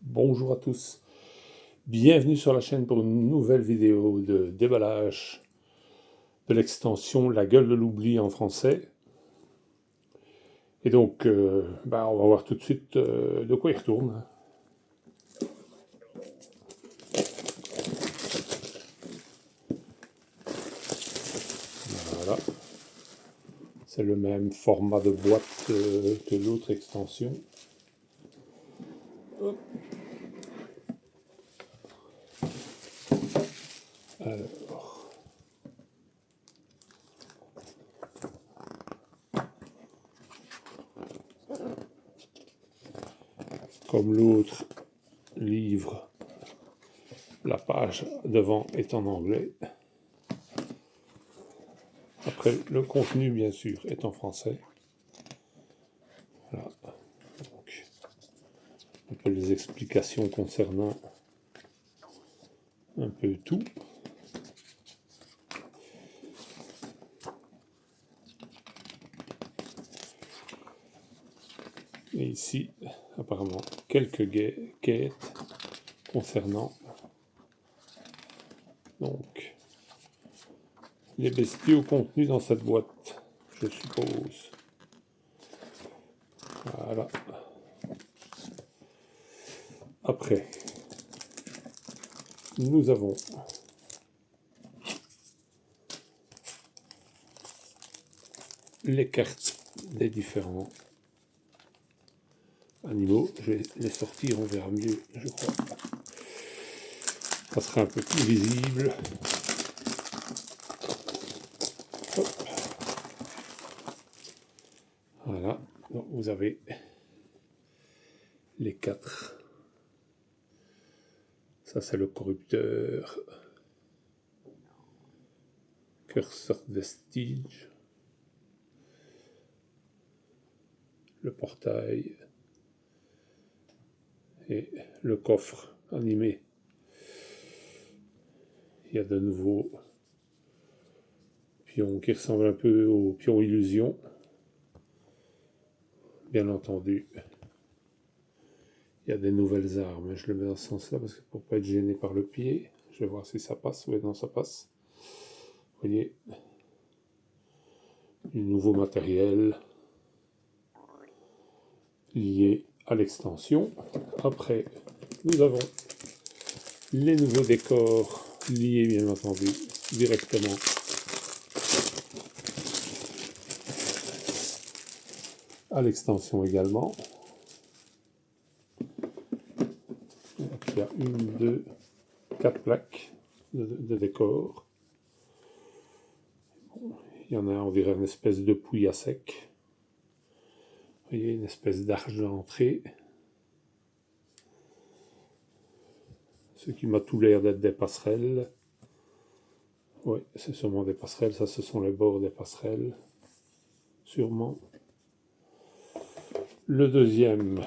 Bonjour à tous, bienvenue sur la chaîne pour une nouvelle vidéo de déballage de l'extension La Gueule de l'Oubli en français. Et donc, on va voir tout de suite de quoi il retourne. Voilà, c'est le même format de boîte que l'autre extension. Hop. Alors, comme l'autre livre, la page devant est en anglais. Après, le contenu, bien sûr, est en français. Voilà. Donc, un peu les explications concernant un peu tout. Et ici, apparemment, quelques quêtes concernant donc les bestiaux contenus dans cette boîte, je suppose. Voilà. Après, nous avons les cartes des différents animaux. Je vais les sortir, on verra mieux, je crois. Ça sera un peu plus visible. Hop. Voilà, donc vous avez les 4. Ça c'est le corrupteur. Cursor Vestige. Le portail. Et le coffre animé. Il y a de nouveaux pions qui ressemblent un peu aux pions illusion. Bien entendu, il y a des nouvelles armes. Je le mets dans ce sens-là parce que pour ne pas être gêné par le pied. Je vais voir si ça passe. Oui, non, ça passe. Vous voyez, du nouveau matériel lié à l'extension. Après, nous avons les nouveaux décors liés, bien entendu, directement à l'extension également. Donc, il y a 1, 2, 4 plaques de décors. Bon, il y en a, on dirait une espèce de pouille à sec. Vous voyez, une espèce d'argenterie. Ce qui m'a tout l'air d'être des passerelles. Oui, c'est sûrement des passerelles. Ça, ce sont les bords des passerelles. Sûrement. Le deuxième,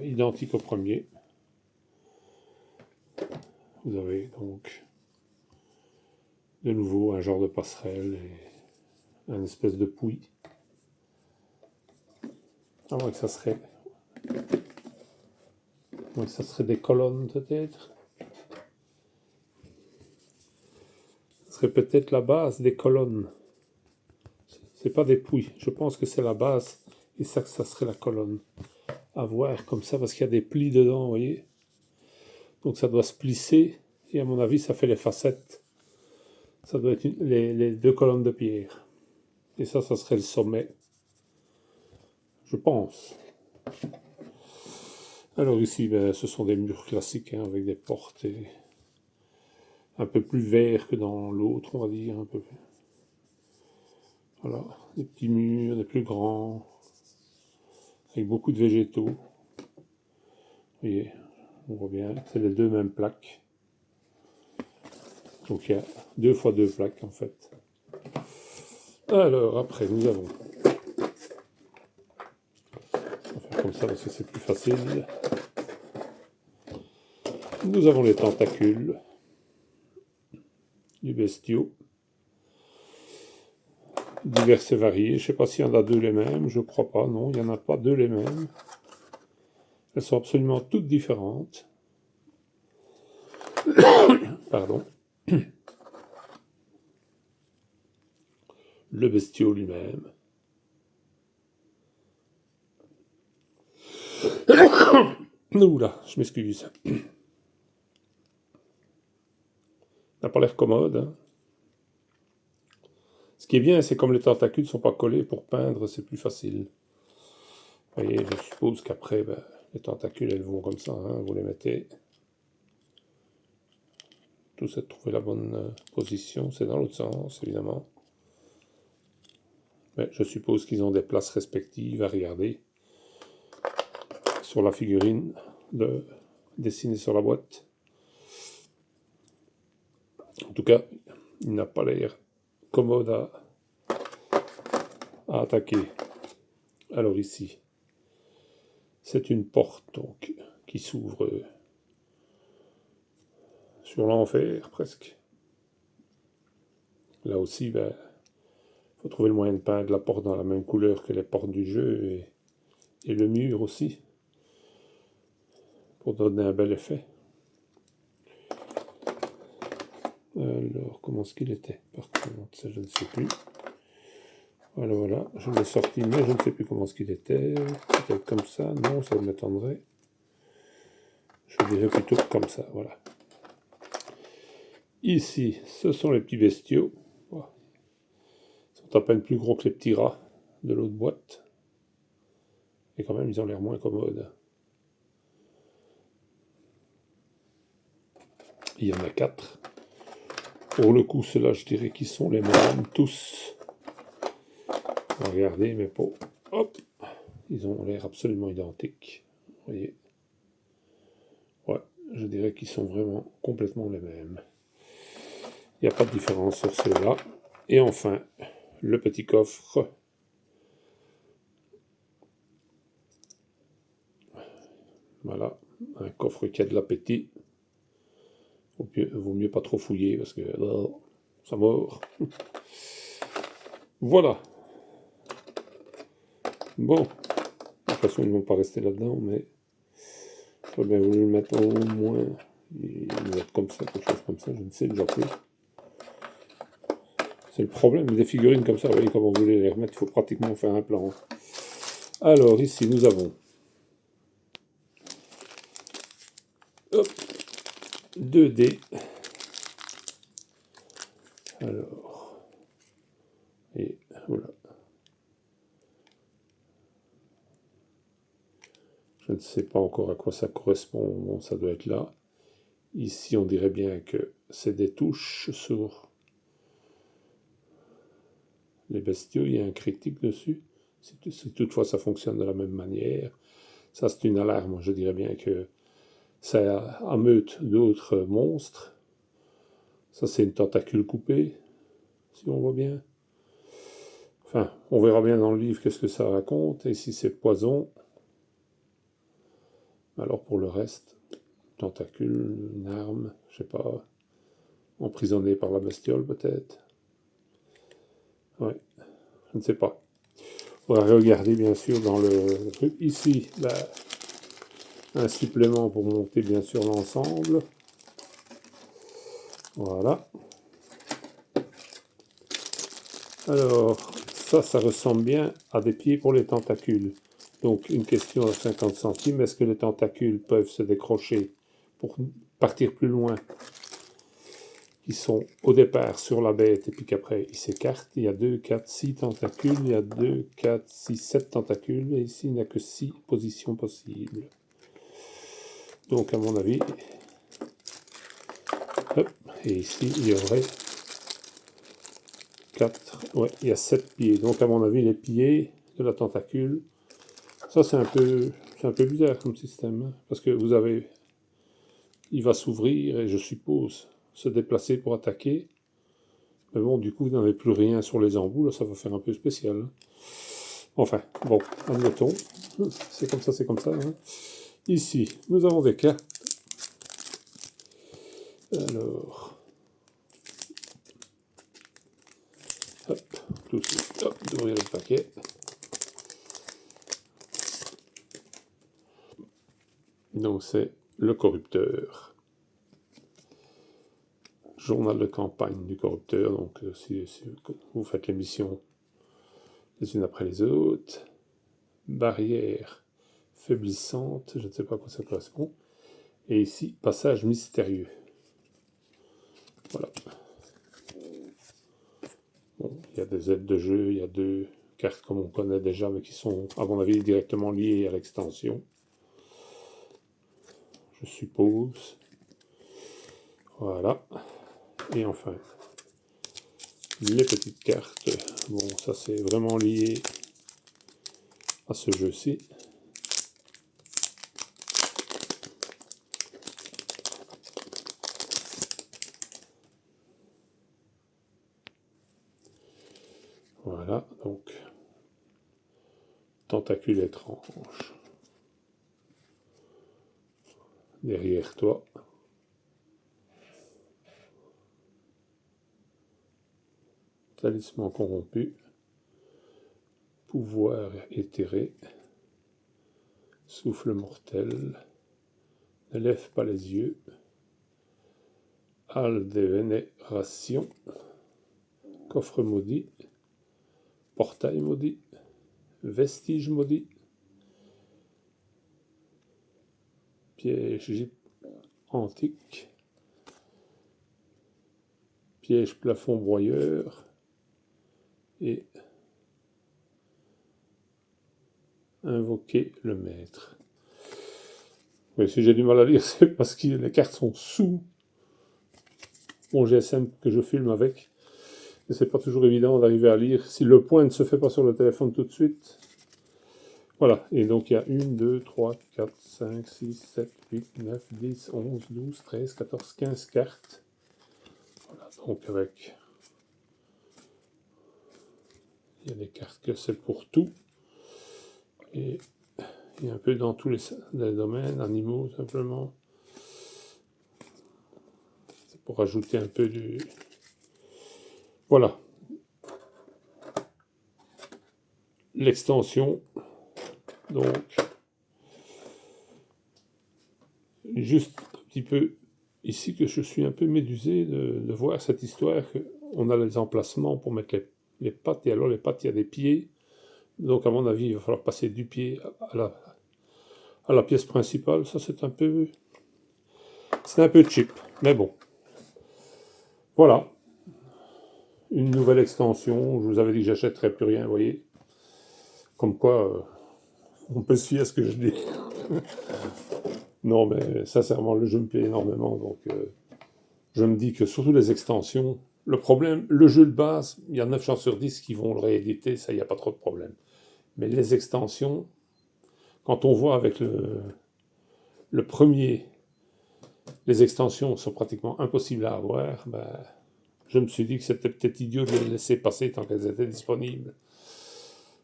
identique au premier. Vous avez donc de nouveau un genre de passerelle et une espèce de pouille. Ah ouais, ça serait... Ouais, ça serait des colonnes peut-être. Ce serait peut-être la base des colonnes. C'est pas des pouilles. Je pense que c'est la base et ça serait la colonne. À voir comme ça parce qu'il y a des plis dedans, vous voyez. Donc ça doit se plisser et à mon avis ça fait les facettes. Ça doit être les 2 colonnes de pierre. Et ça serait le sommet. Je pense. Alors ici, ben, ce sont des murs classiques hein, avec des portes et un peu plus verts que dans l'autre, on va dire. Un peu. Voilà, des petits murs, des plus grands, avec beaucoup de végétaux. Vous voyez, on voit bien, c'est les 2 mêmes plaques. Donc il y a 2 fois 2 plaques en fait. Alors après, nous avons... On va faire comme ça parce que c'est plus facile. Nous avons les tentacules du bestiau. Divers et variés. Je ne sais pas s'il y en a 2 les mêmes. Je crois pas. Non, il n'y en a pas 2 les mêmes. Elles sont absolument toutes différentes. Pardon. Le bestiau lui-même. Oula, je m'excuse. N'a pas l'air commode. Hein. Ce qui est bien, c'est comme les tentacules ne sont pas collés, pour peindre, c'est plus facile. Vous voyez, je suppose qu'après, les tentacules, elles vont comme ça. Hein, vous les mettez. Tout ça de trouver la bonne position. C'est dans l'autre sens, évidemment. Mais je suppose qu'ils ont des places respectives à regarder sur la figurine dessinée sur la boîte. En tout cas, il n'a pas l'air commode à attaquer. Alors ici, c'est une porte donc qui s'ouvre sur l'enfer presque. Là aussi, faut trouver le moyen de peindre la porte dans la même couleur que les portes du jeu et le mur aussi, pour donner un bel effet. Alors, comment est-ce qu'il était? Par contre, ça je ne sais plus. Voilà, je l'ai sorti, mais je ne sais plus comment est-ce qu'il était. Peut-être comme ça, non, ça m'étonnerait. Je dirais plutôt comme ça, voilà. Ici, ce sont les petits bestiaux. Ils sont à peine plus gros que les petits rats de l'autre boîte. Et quand même, ils ont l'air moins commodes. Il y en a 4. Pour le coup, ceux-là, je dirais qu'ils sont les mêmes, tous. Regardez mes pots. Hop, ils ont l'air absolument identiques. Vous voyez. Ouais, je dirais qu'ils sont vraiment complètement les mêmes. Il n'y a pas de différence sur ceux-là. Et enfin, le petit coffre. Voilà, un coffre qui a de l'appétit. Vaut mieux pas trop fouiller parce que ça mord. Voilà. Bon, de toute façon, ils ne vont pas rester là-dedans, mais j'aurais bien voulu le mettre au moins. Il va être comme ça, quelque chose comme ça, je ne sais déjà plus. C'est le problème des figurines comme ça, vous voyez, comment vous voulez les remettre, il faut pratiquement faire un plan. Alors, ici, nous avons 2 dés. Alors, et voilà. Je ne sais pas encore à quoi ça correspond, bon, ça doit être là. Ici, on dirait bien que c'est des touches sur les bestiaux, il y a un critique dessus. Si toutefois ça fonctionne de la même manière, ça c'est une alarme. Je dirais bien que ça ameute d'autres monstres. Ça c'est une tentacule coupée, si on voit bien. Enfin, on verra bien dans le livre qu'est-ce que ça raconte. Et si c'est poison, alors pour le reste, tentacule, une arme, je sais pas, emprisonné par la bestiole peut-être. Ouais, je ne sais pas. On va regarder bien sûr dans le truc. Ici, un supplément pour monter bien sûr l'ensemble. Voilà. Alors, ça ressemble bien à des pieds pour les tentacules. Donc, une question à 50 centimes. Est-ce que les tentacules peuvent se décrocher pour partir plus loin? Ils sont au départ sur la bête et puis qu'après ils s'écartent. Il y a 2, 4, 6 tentacules. Il y a 2, 4, 6, 7 tentacules. Et ici, il n'y a que 6 positions possibles. Donc, à mon avis... Hop, et ici, il y aurait 4... Ouais, il y a 7 pieds. Donc, à mon avis, les pieds de la tentacule... Ça, c'est un peu bizarre comme système. Hein, parce que vous avez... Il va s'ouvrir et, je suppose, se déplacer pour attaquer. Mais bon, du coup, vous n'avez plus rien sur les embouts. Là, ça va faire un peu spécial. Enfin, bon, admettons. C'est comme ça, c'est comme ça. Hein. Ici, nous avons des cartes. Alors... Hop, tout de suite. Hop, d'ouvrir le paquet. Donc c'est le corrupteur. Journal de campagne du corrupteur. Donc si vous faites les missions les unes après les autres. Barrière faiblissante, je ne sais pas à quoi ça correspond. Et ici, passage mystérieux. Voilà. Bon, il y a des aides de jeu, il y a 2 cartes comme on connaît déjà, mais qui sont, à mon avis, directement liées à l'extension. Je suppose. Voilà. Et enfin, les petites cartes. Bon, ça c'est vraiment lié à ce jeu-ci. Voilà, donc, tentacule étrange. Derrière toi. Talisman corrompu. Pouvoir éthéré. Souffle mortel. Ne lève pas les yeux. Halle de vénération. Coffre maudit. Portail maudit. Vestige maudit. Piège antique. Piège plafond broyeur. Et invoquer le maître. Mais si j'ai du mal à lire, c'est parce que les cartes sont sous mon GSM que je filme avec. Et c'est pas toujours évident d'arriver à lire si le point ne se fait pas sur le téléphone tout de suite. Voilà, et donc il y a 1, 2, 3, 4, 5, 6, 7, 8, 9, 10, 11, 12, 13, 14, 15 cartes. Voilà, donc avec... Il y a des cartes que c'est pour tout. Et il y a un peu dans tous les domaines, animaux simplement. C'est pour ajouter un peu du... Voilà. L'extension. Donc, juste un petit peu ici que je suis un peu médusé de voir cette histoire qu'on a les emplacements pour mettre les pattes, et alors les pattes, il y a des pieds. Donc, à mon avis, il va falloir passer du pied à la pièce principale. Ça, c'est un peu cheap, mais bon. Voilà. Une nouvelle extension. Je vous avais dit que j'achèterais plus rien, vous voyez. Comme quoi, on peut se fier à ce que je dis. Non, mais sincèrement, le jeu me plaît énormément, donc je me dis que surtout les extensions, le problème, le jeu de base, il y a 9 chances sur 10 qui vont le rééditer, ça, il n'y a pas trop de problème. Mais les extensions, quand on voit avec le premier, les extensions sont pratiquement impossibles à avoir, ben, je me suis dit que c'était peut-être idiot de les laisser passer tant qu'elles étaient disponibles.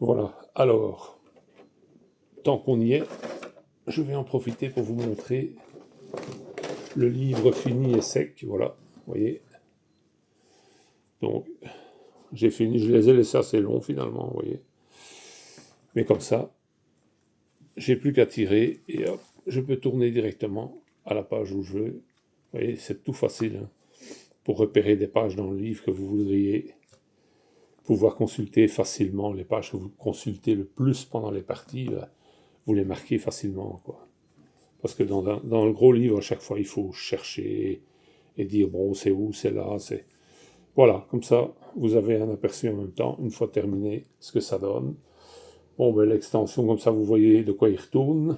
Voilà, alors, tant qu'on y est, je vais en profiter pour vous montrer le livre fini et sec, voilà, vous voyez. Donc, j'ai fini, je les ai laissés assez longs finalement, vous voyez. Mais comme ça, j'ai plus qu'à tirer et hop, je peux tourner directement à la page où je veux. Vous voyez, c'est tout facile hein, pour repérer des pages dans le livre que vous voudriez pouvoir consulter facilement. Les pages que vous consultez le plus pendant les parties, là, vous les marquez facilement, quoi. Parce que dans le gros livre, à chaque fois, il faut chercher et dire, bon, c'est où, c'est là, c'est... Voilà, comme ça, vous avez un aperçu en même temps, une fois terminé, ce que ça donne. Bon, ben, l'extension, comme ça, vous voyez de quoi il retourne.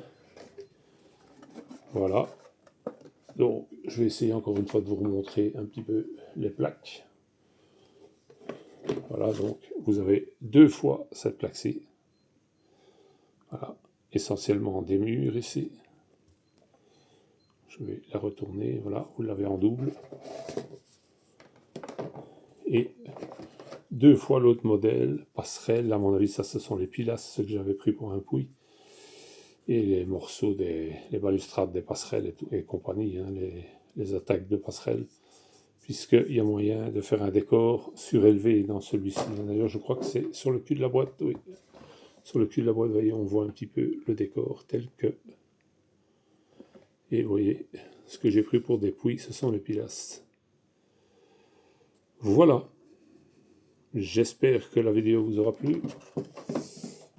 Voilà. Donc, je vais essayer encore une fois de vous remontrer un petit peu les plaques. Voilà, donc, vous avez 2 fois cette plaque-ci. Voilà, essentiellement des murs ici. Je vais la retourner, voilà, vous l'avez en double. Et 2 fois l'autre modèle, passerelle, à mon avis, ça, ce sont les pilastres, ceux que j'avais pris pour un pouille. Et les morceaux les balustrades des passerelles et compagnie, hein, les attaques de passerelles, puisqu'il y a moyen de faire un décor surélevé dans celui-ci. D'ailleurs, je crois que c'est sur le cul de la boîte, oui. Sur le cul de la boîte, voyez, on voit un petit peu le décor tel que Et vous voyez, ce que j'ai pris pour des pouilles, ce sont les pilastres. Voilà. J'espère que la vidéo vous aura plu.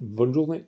Bonne journée.